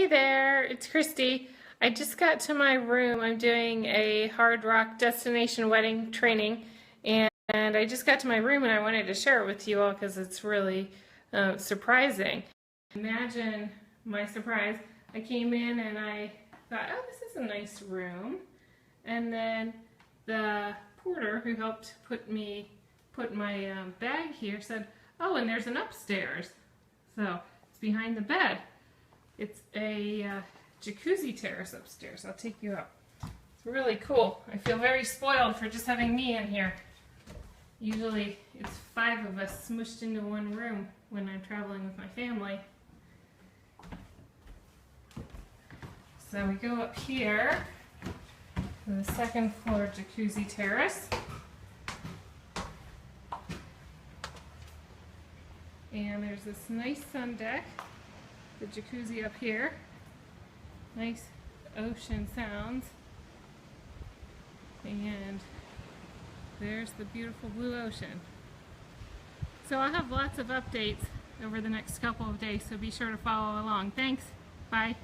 Hey there, it's Christy. I just got to my room. I'm doing a Hard Rock destination wedding training, and I just got to my room and I wanted to share it with you all because it's really surprising. Imagine my surprise. I came in and I thought, oh, this is a nice room. And then the porter who helped put my bag here said, oh, and there's an upstairs. So it's behind the bed. It's a jacuzzi terrace upstairs. I'll take you up. It's really cool. I feel very spoiled for just having me in here. Usually it's 5 of us smushed into one room when I'm traveling with my family. So we go up here to the second floor jacuzzi terrace. And there's this nice sun deck. The jacuzzi up here. Nice ocean sounds. And there's the beautiful blue ocean. So I'll have lots of updates over the next couple of days, so be sure to follow along. Thanks. Bye.